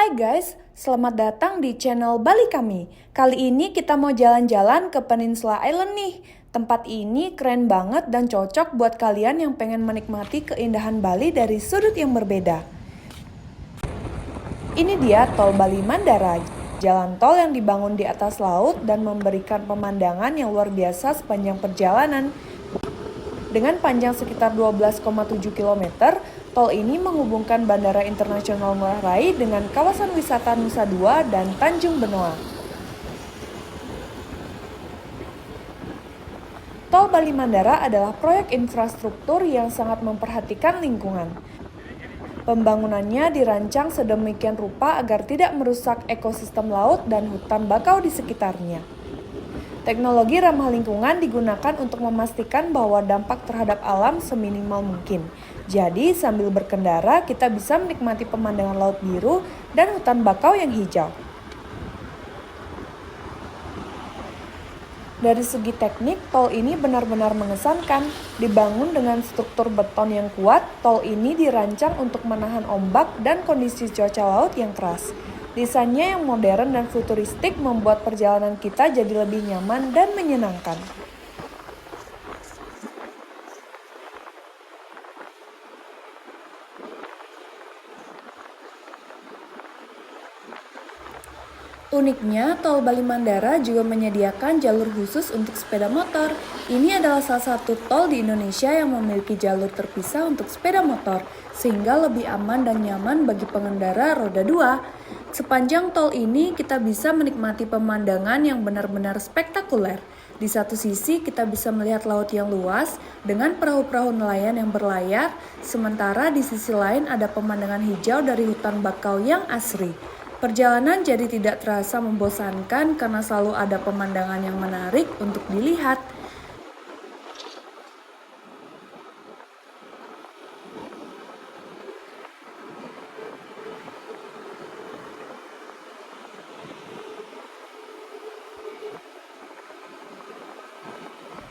Hai guys, selamat datang di channel Bali kami. Kali ini kita mau jalan-jalan ke Peninsula Island nih. Tempat ini keren banget dan cocok buat kalian yang pengen menikmati keindahan Bali dari sudut yang berbeda. Ini dia Tol Bali Mandara, jalan tol yang dibangun di atas laut dan memberikan pemandangan yang luar biasa sepanjang perjalanan. Dengan panjang sekitar 12,7 km, tol ini menghubungkan Bandara Internasional Ngurah Rai dengan kawasan wisata Nusa Dua dan Tanjung Benoa. Tol Bali Mandara adalah proyek infrastruktur yang sangat memperhatikan lingkungan. Pembangunannya dirancang sedemikian rupa agar tidak merusak ekosistem laut dan hutan bakau di sekitarnya. Teknologi ramah lingkungan digunakan untuk memastikan bahwa dampak terhadap alam seminimal mungkin. Jadi, sambil berkendara, kita bisa menikmati pemandangan laut biru dan hutan bakau yang hijau. Dari segi teknik, tol ini benar-benar mengesankan. Dibangun dengan struktur beton yang kuat, tol ini dirancang untuk menahan ombak dan kondisi cuaca laut yang keras. Desainnya yang modern dan futuristik membuat perjalanan kita jadi lebih nyaman dan menyenangkan. Uniknya, Tol Bali Mandara juga menyediakan jalur khusus untuk sepeda motor. Ini adalah salah satu tol di Indonesia yang memiliki jalur terpisah untuk sepeda motor, sehingga lebih aman dan nyaman bagi pengendara roda 2. Sepanjang tol ini, kita bisa menikmati pemandangan yang benar-benar spektakuler. Di satu sisi, kita bisa melihat laut yang luas dengan perahu-perahu nelayan yang berlayar, sementara di sisi lain ada pemandangan hijau dari hutan bakau yang asri. Perjalanan jadi tidak terasa membosankan karena selalu ada pemandangan yang menarik untuk dilihat.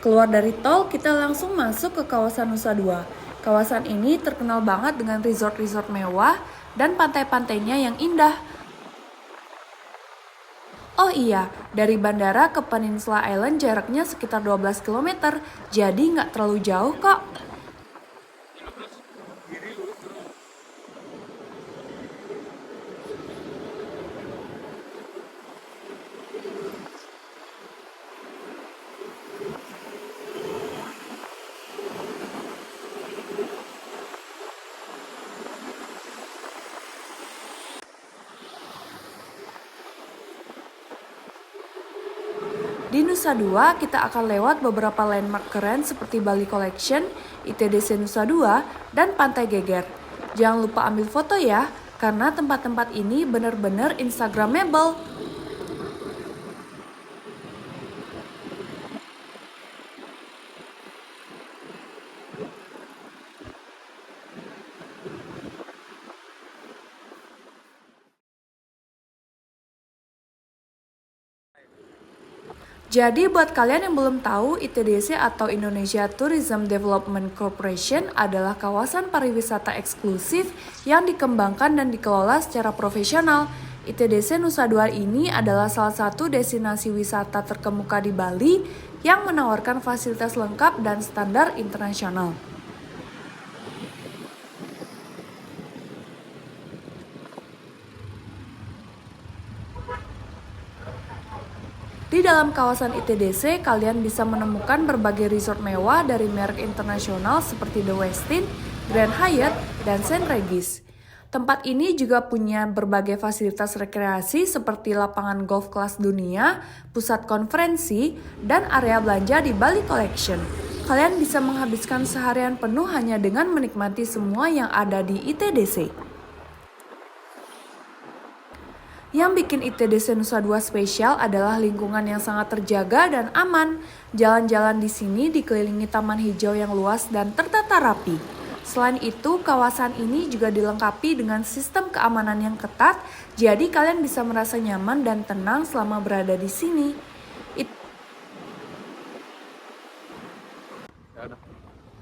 Keluar dari tol, kita langsung masuk ke kawasan Nusa Dua. Kawasan ini terkenal banget dengan resort-resort mewah dan pantai-pantainya yang indah. Oh iya, dari bandara ke Peninsula Island jaraknya sekitar 12 km, jadi nggak terlalu jauh kok. Di Nusa Dua, kita akan lewat beberapa landmark keren seperti Bali Collection, ITDC Nusa Dua, dan Pantai Geger. Jangan lupa ambil foto ya, karena tempat-tempat ini benar-benar instagramable. Jadi buat kalian yang belum tahu, ITDC atau Indonesia Tourism Development Corporation adalah kawasan pariwisata eksklusif yang dikembangkan dan dikelola secara profesional. ITDC Nusa Dua ini adalah salah satu destinasi wisata terkemuka di Bali yang menawarkan fasilitas lengkap dan standar internasional. Di dalam kawasan ITDC, kalian bisa menemukan berbagai resort mewah dari merek internasional seperti The Westin, Grand Hyatt, dan St. Regis. Tempat ini juga punya berbagai fasilitas rekreasi seperti lapangan golf kelas dunia, pusat konferensi, dan area belanja di Bali Collection. Kalian bisa menghabiskan seharian penuh hanya dengan menikmati semua yang ada di ITDC. Yang bikin ITDC Nusa Dua spesial adalah lingkungan yang sangat terjaga dan aman. Jalan-jalan di sini dikelilingi taman hijau yang luas dan tertata rapi. Selain itu, kawasan ini juga dilengkapi dengan sistem keamanan yang ketat, jadi kalian bisa merasa nyaman dan tenang selama berada di sini.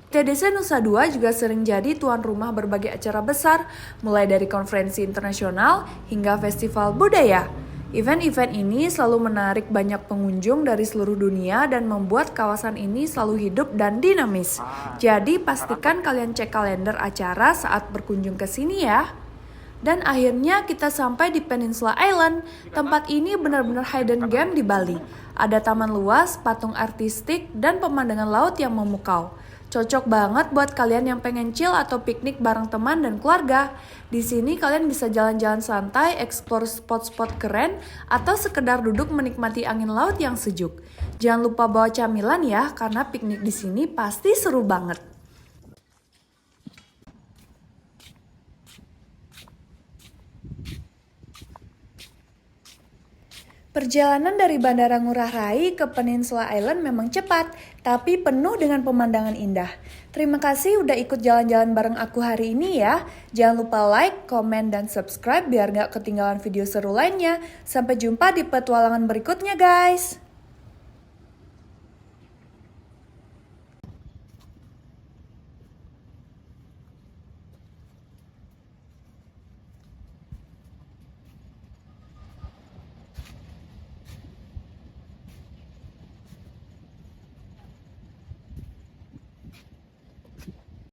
TDC Nusa Dua juga sering jadi tuan rumah berbagai acara besar, mulai dari konferensi internasional hingga festival budaya. Event-event ini selalu menarik banyak pengunjung dari seluruh dunia dan membuat kawasan ini selalu hidup dan dinamis. Jadi pastikan kalian cek kalender acara saat berkunjung ke sini ya. Dan akhirnya kita sampai di Peninsula Island. Tempat ini benar-benar hidden gem di Bali. Ada taman luas, patung artistik, dan pemandangan laut yang memukau. Cocok banget buat kalian yang pengen chill atau piknik bareng teman dan keluarga. Di sini kalian bisa jalan-jalan santai, eksplor spot-spot keren, atau sekedar duduk menikmati angin laut yang sejuk. Jangan lupa bawa camilan ya, karena piknik di sini pasti seru banget. Perjalanan dari Bandara Ngurah Rai ke Peninsula Island memang cepat, tapi penuh dengan pemandangan indah. Terima kasih udah ikut jalan-jalan bareng aku hari ini ya. Jangan lupa like, komen, dan subscribe biar gak ketinggalan video seru lainnya. Sampai jumpa di petualangan berikutnya guys.